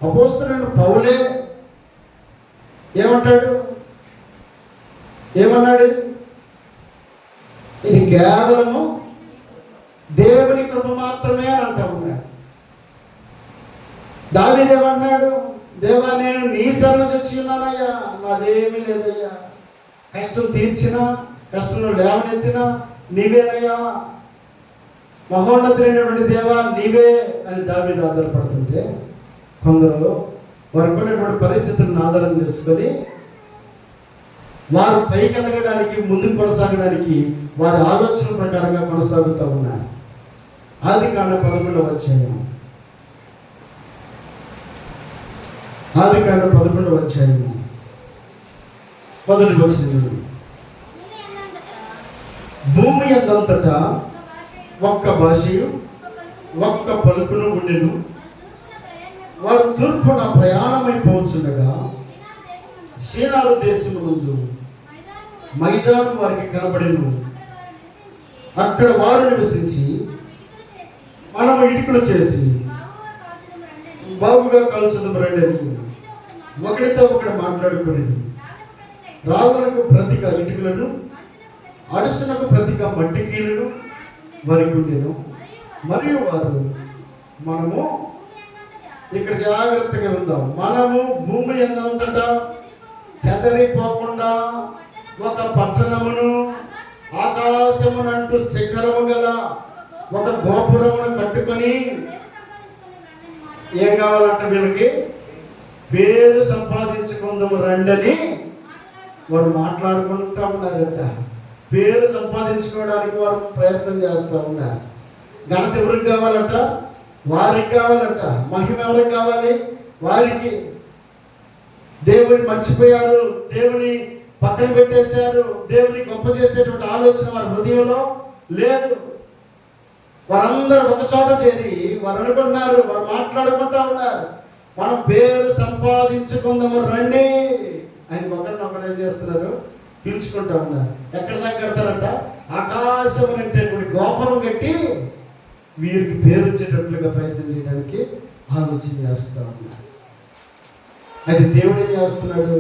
అపోస్తలుడైన పౌలే ఏమన్నాడు? ఇది కేవలము దేవుని కృప మాత్రమే అని అంటా ఉన్నాడు. దావీదు ఏమన్నాడు? దేవా, నేను నీ శరణు వచ్చి ఉన్నానయ్యా, నాదేమీ లేదయ్యా, కష్టం తీర్చినా, కష్టంలో లేవనెత్తినా నీవేనయ్యా, మహోన్నతులైనటువంటి దేవా నీవే అని దావీదు ఆధారపడుతుంటే, కొందరు వారికి ఉన్నటువంటి పరిస్థితులను ఆధారం చేసుకొని వారు పైకి ఎదగడానికి, ముందుకు కొనసాగడానికి వారి ఆలోచన ప్రకారంగా కొనసాగుతూ ఉన్నారు. ఆదికాండం 11వ అధ్యాయం, ఆదికాండం 11వ అధ్యాయం మొదటి వచనం నుండి. భూమి అందంతటా ఒక్క భాషయు ఒక్క పలుకును ఉండెను. వారు తూర్పున ప్రయాణమైపోవచ్చుండగా షీనారు దేశము ముందు మైదానం వారికి కనబడెను. అక్కడ వారు నివసించి మనము ఇటుకలు చేసి బాగుగా కాల్చుదాము రండి ఒకరితో ఒకడు మాట్లాడుకునేది. రాళ్ళకు ప్రతిగా ఇటుకలను, అడుసునకు ప్రతిగా మట్టికీలను వారికి ఉండెను. మరియు వారు మనము ఇక్కడ జాగ్రత్తగా ఉందాం. మనము భూమి ఎందంతటా చెదరిపోకుండా ఒక పట్టణమును, ఆకాశమునంటూ శిఖరము గల ఒక గోపురమును కట్టుకొని, ఏం కావాలంట వీళ్ళకి? పేరు సంపాదించుకుందాము రండని వారు మాట్లాడుకుంటా ఉన్నారట. పేరు సంపాదించుకోవడానికి వారు ప్రయత్నం చేస్తూ ఉన్నారు. ఘనత ఎవరికి కావాలట? వారికి కావాలట. మహిమ ఎవరికి కావాలి? వారికి. దేవుని మర్చిపోయారు, దేవుని పక్కన పెట్టేశారు. దేవుని గొప్ప చేసేటువంటి ఆలోచన వారి హృదయంలో లేదు. వారందరూ ఒక చోట చేరి వారు అనుకున్నారు, వారు మాట్లాడుకుంటా ఉన్నారు, మనం పేరు సంపాదించుకుందాము రండి అని ఒకరినొకరు ఏం చేస్తున్నారు? పిలుచుకుంటా ఉన్నారు. ఎక్కడ దాకా కడతారట? ఆకాశం అనేటటువంటి గోపురం కట్టి వీరికి పేరు వచ్చేటట్లుగా ప్రయత్నం చేయడానికి ఆలోచన చేస్తూ ఉన్నారు. అయితే దేవుడు ఏం చేస్తున్నాడు?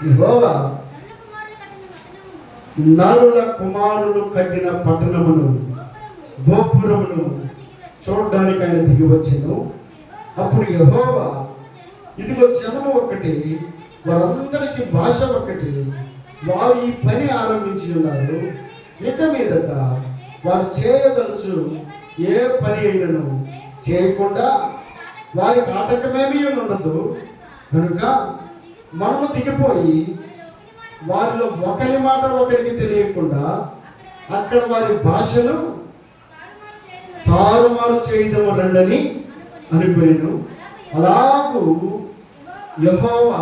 యెహోవా నరుల కుమారులు కట్టిన పట్టణమును, గోపురమును చూడడానికి ఆయన దిగి వచ్చెను. అప్పుడు యెహోవా, ఇదిగో జనము ఒకటి, వారందరికీ భాష ఒకటి, వారు ఈ పని ఆరంభించి ఉన్నారు. ఇక మీదట వారు చేయదలుచు ఏ పని అయినను చేయకుండా వారికి ఆటంకమేమీ ఉండదు. కనుక మనము దిగిపోయి వారిలో ఒకరి మాట ఒకరికి తెలియకుండా అక్కడ వారి భాషను తారుమారు చేయదము రండని అనుకునేను. అలాగూ యెహోవా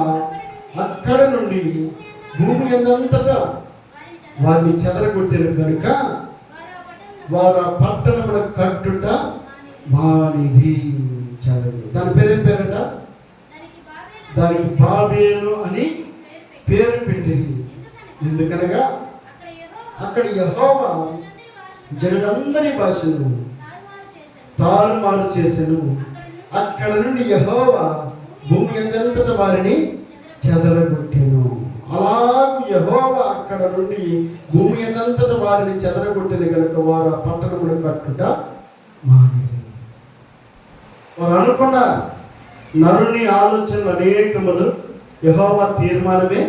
అక్కడ నుండి భూమి అందంతటా వారిని చెదరగొట్టారు. కనుక వారు ఆ పట్టణమును కట్టుట మానిరి. చదవండి. దాని పేరేం పేరట? దానికి బాబేలు అని పేరు పెట్టింది. ఎందుకనగా అక్కడ యెహోవా జనులందరి భాషను తారుమారు చేసెను. అక్కడ నుండి యెహోవా భూమి అందంతటా వారిని చెదరగొట్టెను. అలాగూ యెహోవా అక్కడ నుండి భూమి అందంతటా వారిని చెదరగొట్టెను. కనుక వారు ఆ పట్టణమును కట్టుట మానిరి. వారు అనుకున్న నరుని ఆలోచనలు అనేకములు, యెహోవా తీర్మానమే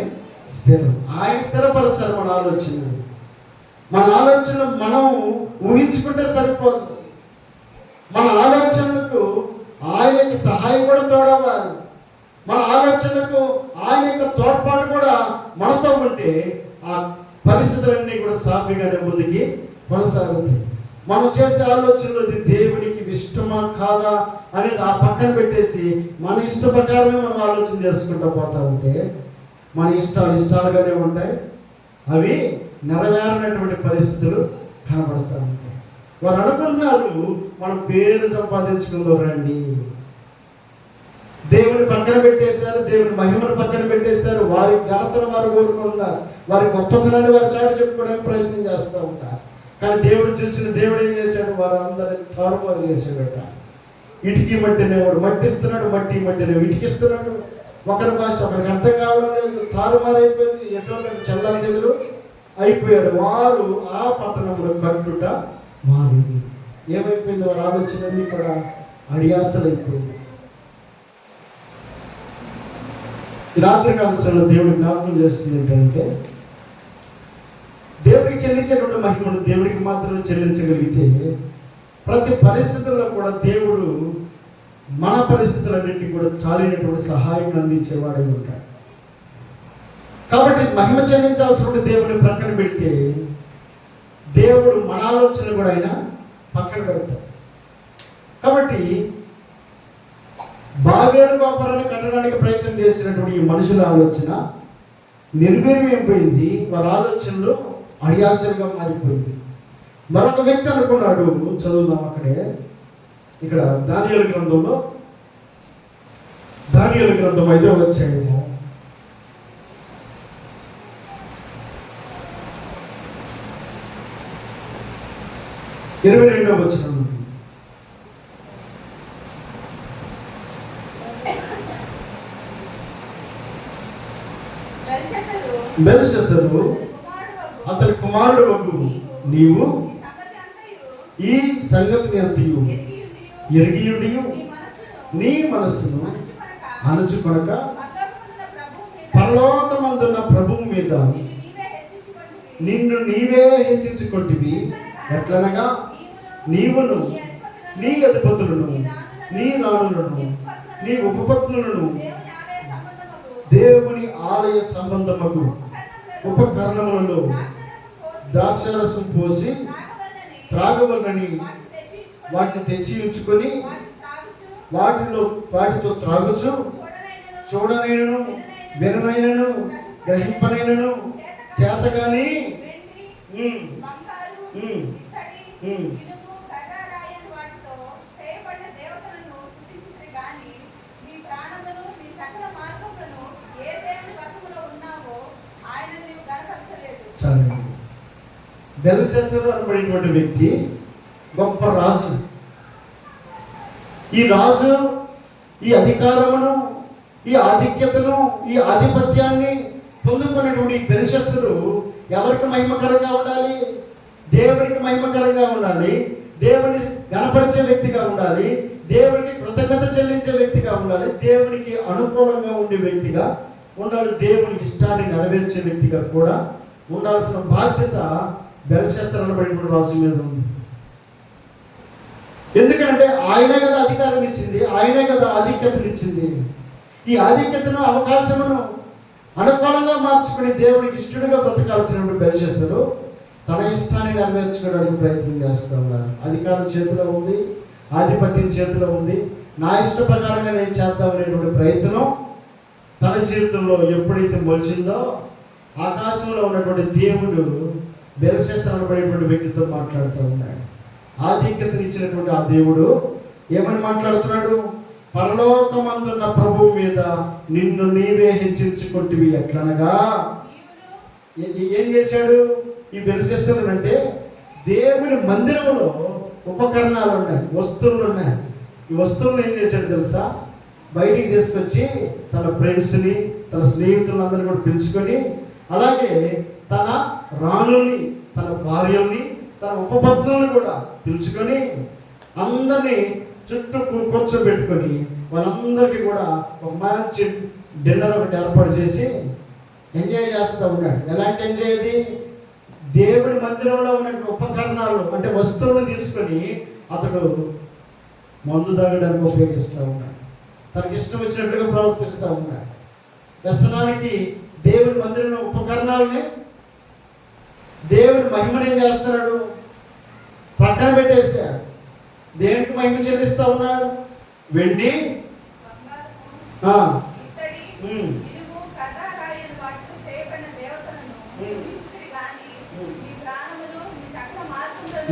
స్థిరం. ఆయన స్థిరపరచారు మన ఆలోచనలు. మన ఆలోచనలు మనం ఊహించుకుంటే సరిపోదు. మన ఆలోచనలకు ఆయన యొక్క సహాయం కూడా తోడవ్వాలి. మన ఆలోచనలకు ఆయన యొక్క తోడ్పాటు కూడా మనతో ఉంటే ఆ పరిస్థితులన్నీ కూడా సాఫీగానే ముందుకి కొనసాగుతాయి. మనం చేసే ఆలోచనలు ఇది దేవునికి ఇష్టమా కాదా అనేది ఆ పక్కన పెట్టేసి మన ఇష్ట ప్రకారమే మనం ఆలోచన చేసుకుంటూ పోతా ఉంటే మన ఇష్టాలుగానే ఉంటాయి. అవి నెరవేరనటువంటి పరిస్థితులు కనబడుతూ ఉంటాయి. వారు అనుకుంటున్నారు మనం పేరు సంపాదించుకుందాం రండి. దేవుని పక్కన పెట్టేశారు, దేవుని మహిమను పక్కన పెట్టేశారు. వారి ఘనతను వారు కోరుకుంటున్నారు, వారి గొప్పతనాన్ని వారి చాటు చెప్పుకోవడానికి ప్రయత్నం చేస్తూ ఉంటారు. కానీ దేవుడు చూసిన దేవుడు ఏం చేశాడు? వారందరినీ తారుమారు చేశాడట. ఇటుకి మట్టినే వాడు మట్టిస్తున్నాడు, మట్టి మట్టినే ఇటుకిస్తున్నాడు. ఒకరి భాష ఒకరికి అర్థం కావడం లేదు, తారుమారు అయిపోయింది. ఎటో చల్లా చెదురు అయిపోయారు. వారు ఆ పట్టణంలో కట్టుట మానిరి. ఏమైపోయింది? వారి ఆలోచనలన్నీ కూడా అడియాసలు అయిపోయింది. ఈ రాత్రికాల సమయంలో దేవుడు జ్ఞాపకం చేస్తుంది ఏంటంటే, దేవుడికి చెల్లించేటువంటి మహిమను దేవుడికి మాత్రమే చెల్లించగలిగితే ప్రతి పరిస్థితుల్లో కూడా దేవుడు మన పరిస్థితులన్నింటినీ కూడా చాలినటువంటి సహాయం అందించేవాడై ఉంటాడు. కాబట్టి మహిమ చెల్లించాల్సిన దేవుడిని ప్రక్కన పెడితే దేవుడు మన ఆలోచన కూడా ఆయన పక్కన పెడతాడు. కాబట్టి బాబేలు గోపురాన్ని కట్టడానికి ప్రయత్నం చేసినటువంటి ఈ మనుషుల ఆలోచన నిర్వీర్యం అయిపోయింది. వారి ఆలోచనలు అడియాసలుగా మారిపోయింది. మరొక వ్యక్తి అనుకున్నాడు, చదువుదాం అక్కడే, ఇక్కడ దానియేలు గ్రంథంలో, దానియేలు గ్రంథం 5వ అధ్యాయము 22వ వచనం. బెల్షస్సరు అతని కుమారుడు వగు నీవు ఈ సంగతిని అంతయు ఎరిగియుండి నీ మనస్సును అణుచుకొనక పరలోకమందున్న ప్రభువు మీద నిన్ను నీవే హెచ్చించుకొంటివి. ఎట్లనగా నీవును నీ అధిపతులను నీ రాణులను నీ ఉపపత్నులను దేవుని ఆలయ సంబంధముకు ఉపకరణములలో ద్రాక్షారసం పోసి త్రాగవలనని వాటిని తెచ్చి ఉంచుకొని వాటితో త్రాగుచు చూడనైనను విననైనను గ్రహింపనైనను చేతగాని చాలండి. బెల్షస్సరు అనబడేటువంటి వ్యక్తి గొప్ప రాజు. ఈ రాజు ఈ అధికారమును, ఈ ఆధిక్యతను, ఈ ఆధిపత్యాన్ని పొందుకునేటువంటి బెల్షస్సరు ఎవరికి మహిమకరంగా ఉండాలి? దేవునికి మహిమకరంగా ఉండాలి, దేవుని గణపరిచే వ్యక్తిగా ఉండాలి, దేవునికి కృతజ్ఞత చెల్లించే వ్యక్తిగా ఉండాలి, దేవునికి అనుకూలంగా ఉండే వ్యక్తిగా ఉండాలి, దేవుని ఇష్టాన్ని నెరవేర్చే వ్యక్తిగా కూడా ఉండాల్సిన బాధ్యత బెల్షస్సరు అనబడేటువంటి రాజు మీద ఉంది. ఎందుకంటే ఆయనే కదా అధికారం ఇచ్చింది, ఆయనే కదా ఆధిక్యతను ఇచ్చింది. ఈ ఆధిక్యతను, అవకాశమును అనుకూలంగా మార్చుకుని దేవునికి ఇష్టడుగా బ్రతకాల్సినటువంటి బెల్షస్సరు తన ఇష్టాన్ని నెరవేర్చుకోవడానికి ప్రయత్నం చేస్తూ ఉన్నాడు. అధికారం చేతిలో ఉంది, ఆధిపత్యం చేతిలో ఉంది, నా ఇష్ట ప్రకారంగా నేను చేద్దామనేటువంటి ప్రయత్నం తన జీవితంలో ఎప్పుడైతే మొలిచిందో ఆకాశంలో ఉన్నటువంటి దేవుడు బెల్షస్సరు అనబడేటువంటి వ్యక్తితో మాట్లాడుతూ ఉన్నాడు. ఆధిక్యతను ఇచ్చినటువంటి ఆ దేవుడు ఏమని మాట్లాడుతున్నాడు? పరలోకమందున్న ప్రభువు మీద నిన్ను నీవే హెచ్చించుకుంటివి. ఎట్లనగా ఏం చేశాడు ఈ బెల్షస్సరు అంటే? దేవుని మందిరంలో ఉపకరణాలు ఉన్నాయి, వస్తువులు ఉన్నాయి. ఈ వస్తువులను ఏం చేశాడు తెలుసా? బయటికి తీసుకొచ్చి తన ఫ్రెండ్స్ని, తన స్నేహితులందరినీ కూడా పిలుచుకొని, అలాగే తన రాణుల్ని, తన భార్యల్ని, తన ఉపపత్నులను కూడా పిలుచుకొని అందరినీ చుట్టూ కూర్చోబెట్టుకొని వాళ్ళందరికీ కూడా ఒక మంచి డిన్నర్ ఒకటి ఏర్పాటు చేసి ఎంజాయ్ చేస్తూ ఉన్నాడు. ఎలాంటి ఎంజాయ్ అది? దేవుడి మందిరంలో ఉన్నటువంటి ఉపకరణాలు అంటే వస్తువులను తీసుకొని అతడు మందు తాగడానికి ఉపయోగిస్తూ ఉన్నాడు. తనకి ఇష్టం వచ్చినట్టుగా ప్రవర్తిస్తూ ఉన్నాడు. వ్యసనానికి దేవుడి మందిరంలో ఉపకరణాలని, దేవుడి మహిమను ఏం చేస్తున్నాడు? ప్రక్కన పెట్టేశాడు. దేవునికి మహిమ చెల్లిస్తూ ఉన్నాడు. వెండి,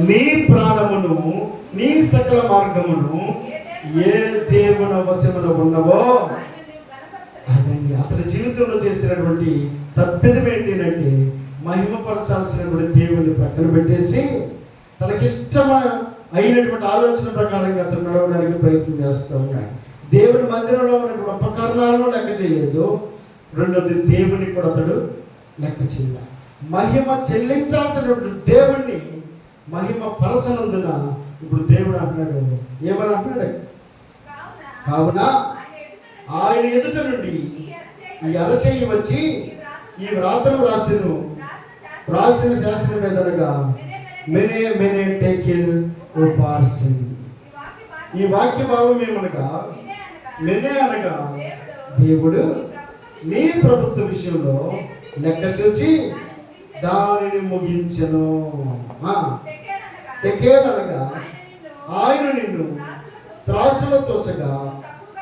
నీ ప్రాణమును నీ సకల మార్గమును ఏ దేవుని వశమున ఉన్నవో అదండి. అతని జీవితంలో చేసినటువంటి తప్పిదం ఏంటంటే మహిమపరచాల్సినటువంటి దేవుని ప్రక్కన పెట్టేసి తనకిష్టమ అయినటువంటి ఆలోచన ప్రకారంగా అతను నడవడానికి ప్రయత్నం చేస్తూ ఉన్నాడు. దేవుని మందిరంలో ఉన్నటువంటి ఉపకరణాలను లెక్క చేయలేదు. రెండోది దేవుని కూడా అతడు లెక్క చేయాలి. మహిమ చెల్లించాల్సినటువంటి దేవుణ్ణి మహిమ పరచనందున ఇప్పుడు దేవుడు అంటున్నాడు, ఏమని అంటున్నాడు? కావున ఆయన ఎదుట నుండి ఈ అరచేయి వచ్చి ఈ వ్రాతను రాసిన శాసనం మీదనగా మెనే మెనే టేకిల్ ఓ పార్సన్. ఈ వాక్య భావం ఏమనగా, మెనే అనగా దేవుడు నీ ప్రభుత్వ విషయంలో లెక్క చూచి దానిని ముగించెను. టెకేల్ అనగా ఆయన నిన్ను త్రాసులో తోచగా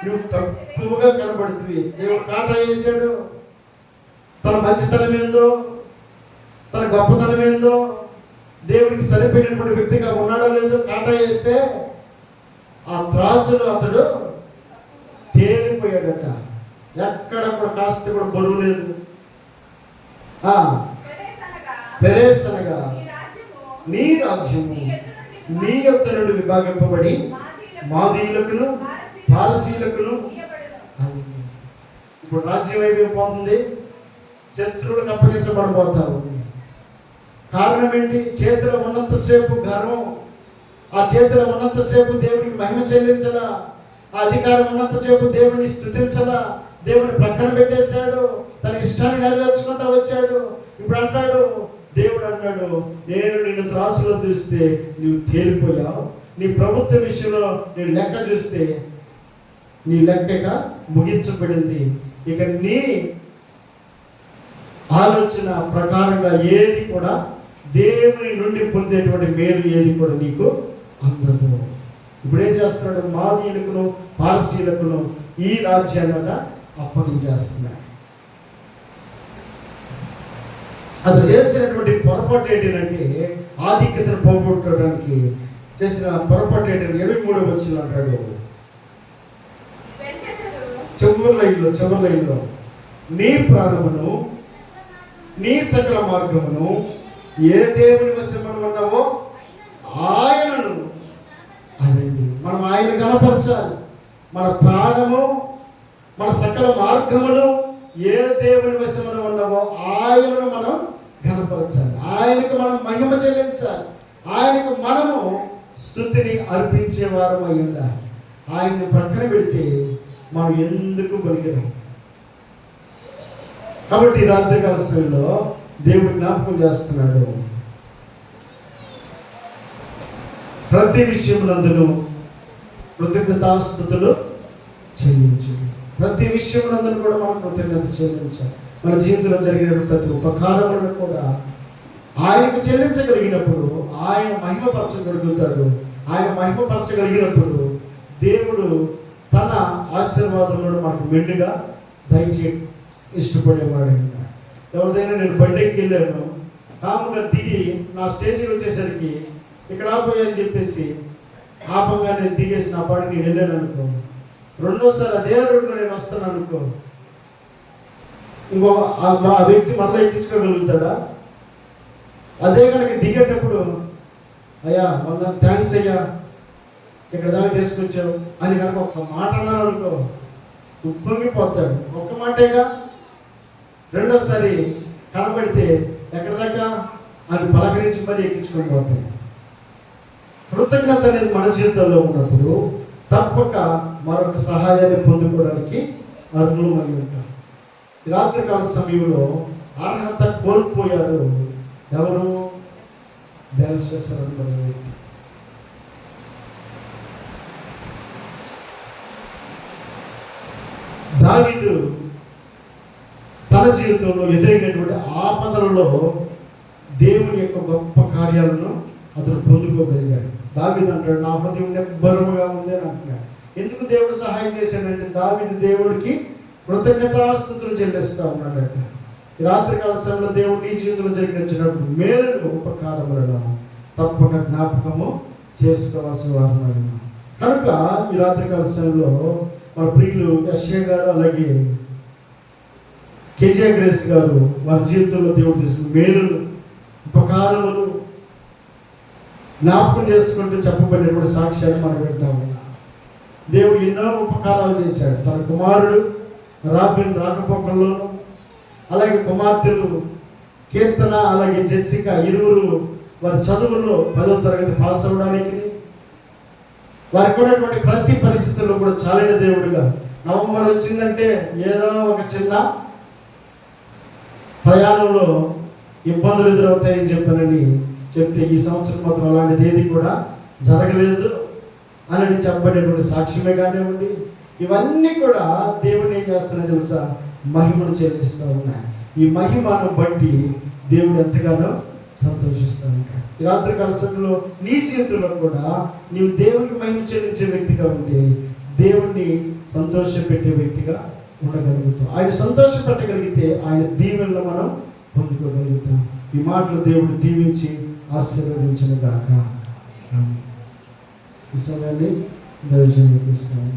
నువ్వు తక్కువగా కనబడుతుంది. దేవుడు కాటా వేసాడు. తన మంచితనం ఏందో, తన గొప్పతనం ఏందో, దేవునికి సరిపోయినటువంటి వ్యక్తిగా ఉన్నాడో లేదో కాటా వేస్తే ఆ త్రాసులో అతడు తేలిపోయాడట. ఎక్కడ కూడా కాస్త కూడా బరువు లేదు. పెరేస్ అనగా నీ రాజ్యము నీ యొద్ద నుండి విభాగింపబడి మాదీయులకును పారసీయులకును. అది ఇప్పుడు రాజ్యం అయిపోతుంది, శత్రువులకు అప్పగించబడిపోతా ఉంది. కారణం ఏంటి? చేతిలో ఉన్నంతసేపు గర్వం, ఆ చేతిలో ఉన్నంతసేపు దేవునికి మహిమ చెల్లించలా, ఆ అధికారం ఉన్నంతసేపు దేవుని స్తుతించలా, దేవుని ప్రక్కన పెట్టేశాడు, తన ఇష్టాన్ని నెరవేర్చుకుంటా వచ్చాడు. ఇప్పుడు అంటాడు, దేవుడు అన్నాడు, నేను నిన్ను త్రాసులో చూస్తే నువ్వు తేలిపోయావు, నీ ప్రభుత్వ విషయంలో నేను లెక్క చూస్తే నీ లెక్క ముగించబడింది, ఇక నీ ఆలోచన ప్రకారంగా ఏది కూడా దేవుని నుండి పొందేటువంటి మేలు ఏది కూడా నీకు అందదు. ఇప్పుడు ఏం చేస్తున్నాడు? మాదీయులకును పారసీయులకును ఈ రాజ్యాన్ని అప్పగించేస్తున్నాడు. అతను చేసినటువంటి పొరపాటు ఏంటంటే, ఆధిక్యతను పోగొట్టడానికి చేసిన పొరపాటు ఏంటంటే 23వ వచనం అంటాడు, చివరి లైన్లో నీ ప్రాణమును నీ సకల మార్గమును ఏ దేవుని వశమున ఉన్నావో ఆయనను. అదండి, మనం ఆయన కనపరచాలి. మన ప్రాణము మన సకల మార్గములు ఏ దేవుని వశమున ఉన్నావో ఆయనను మనం ఘనపరచాలి, ఆయనకు మనం మహిమ చెల్లించాలి, ఆయనకు మనము స్తుతిని అర్పించే వారం అయి ఉండాలి. ఆయన్ని ప్రక్కన పెడితే మనం ఎందుకు పనికిరాం. కాబట్టి రాత్రికాల సమయంలో దేవుడు జ్ఞాపకం చేస్తున్నాడు, ప్రతి విషయమునందును కృతజ్ఞతాస్తుతులు చెల్లించు. ప్రతి విషయమునందును కూడా మనం కృతజ్ఞత చెల్లించాలి. మన జీవితంలో జరిగిన ప్రతి ఉపకారములను కూడా ఆయనకు చెల్లించగలిగినప్పుడు ఆయన మహిమపరచగలుగుతాడు. ఆయన మహిమపరచగలిగినప్పుడు దేవుడు తన ఆశీర్వాదములను మనకు మెండుగా దయచే ఇష్టపడేవాడు. ఎవరిదైనా నేను బండికి వెళ్ళాను, కాముగా దిగి నా స్టేజ్కి వచ్చేసరికి ఇక్కడ ఆపోయాని చెప్పేసి ఆపంగా నేను దిగేసి నా పాటికి నేను వెళ్ళాను అనుకో, రెండోసారి అదే రోడ్లో నేను వస్తాను అనుకో, ఇంకో ఆ వ్యక్తి మరలా ఎక్కించుకోగలుగుతాడా? అదే కనుక దిగేటప్పుడు, అయ్యా థ్యాంక్స్ అయ్యా ఇక్కడ దాకా తీసుకొచ్చావు అని కనుక ఒక్క మాట అన్నాను అనుకో, ఉప్పొంగిపోతాడు. ఒక్క మాటేగా. రెండోసారి కనబడితే ఎక్కడ దాకా అని పలకరించి మరి ఎక్కించుకొని పోతాడు. కృతజ్ఞత అనేది మన జీవితంలో ఉన్నప్పుడు తప్పక మరొక సహాయాన్ని పొందుకోవడానికి అర్హులమై ఉంటాం. ఈ రాత్రికాల సమయంలో అర్హత కోల్పోయారు ఎవరు? బెల్షస్సరు అనే వ్యక్తి. దావీదు తన జీవితంలో ఎదురైనటువంటి ఆపదలలో దేవుని యొక్క గొప్ప కార్యాలను అతను పొందుకోగలిగాడు. దావీదు అంటాడు, నా హృదయం నిబ్బరముగా ఉంది అని అంటున్నాడు. ఎందుకు దేవుడు సహాయం చేశాడంటే, దావీదు దేవుడికి కృతజ్ఞతాస్తుతులు చెల్లిస్తూ ఉన్నాడట. ఈ రాత్రికాల సమయంలో దేవుడు నీ జీవితంలో జరిగినప్పుడు మేలు ఉపకారములను తప్పక జ్ఞాపకము చేసుకోవాల్సిన వారమై ఉన్నాం. కనుక ఈ రాత్రికాల సమయంలో మన ప్రియులు యశ్యా గారు అలాగే కేజే గ్రేస్ గారు వారి జీవితంలో దేవుడు చేసిన మేలులు ఉపకారములు జ్ఞాపకం చేసుకుంటూ చెప్పబడినటువంటి సాక్ష్యాన్ని మనం వింటా ఉన్నాం. దేవుడు ఎన్నో ఉపకారాలు చేశాడు. తన కుమారుడు రాబిన్ రాకపోకల్లోనూ, అలాగే కుమార్తెలు కీర్తన అలాగే జెస్సిక ఇరువురు వారి చదువుల్లో 10వ తరగతి పాస్ అవ్వడానికి, వారికి ఉన్నటువంటి ప్రతి పరిస్థితుల్లో కూడా చాలిన దేవుడుగా, నవంబర్ వచ్చిందంటే ఏదో ఒక చిన్న ప్రయాణంలో ఇబ్బందులు ఎదురవుతాయని చెప్పానని చెప్తే, ఈ సంవత్సరం మాత్రం అలాంటిది ఏది కూడా జరగలేదు అని చెప్పబడేటువంటి సాక్ష్యమే కానివ్వండి, ఇవన్నీ కూడా దేవుని ఏం చేస్తున్నాయో తెలుసా? మహిమను చెల్లిస్తూ ఉన్నాయి. ఈ మహిమను బట్టి దేవుడు ఎంతగానో సంతోషిస్తూ ఉంటాడు. ఈ రాత్రికాల సమయంలో నీ జీవితంలో కూడా నీవు దేవునికి మహిమ చెల్లించే వ్యక్తిగా ఉంటే, దేవుణ్ణి సంతోషపెట్టే వ్యక్తిగా ఉండగలుగుతాం. ఆయన సంతోషపెట్టగలిగితే ఆయన దీవెనలు మనం పొందుకోగలుగుతాం. ఈ మాటలు దేవుడు దీవించి ఆశీర్వదించును గాక. ఆమేన్. ఈ సమయాన్ని దైవజనులకు ఇస్తాను.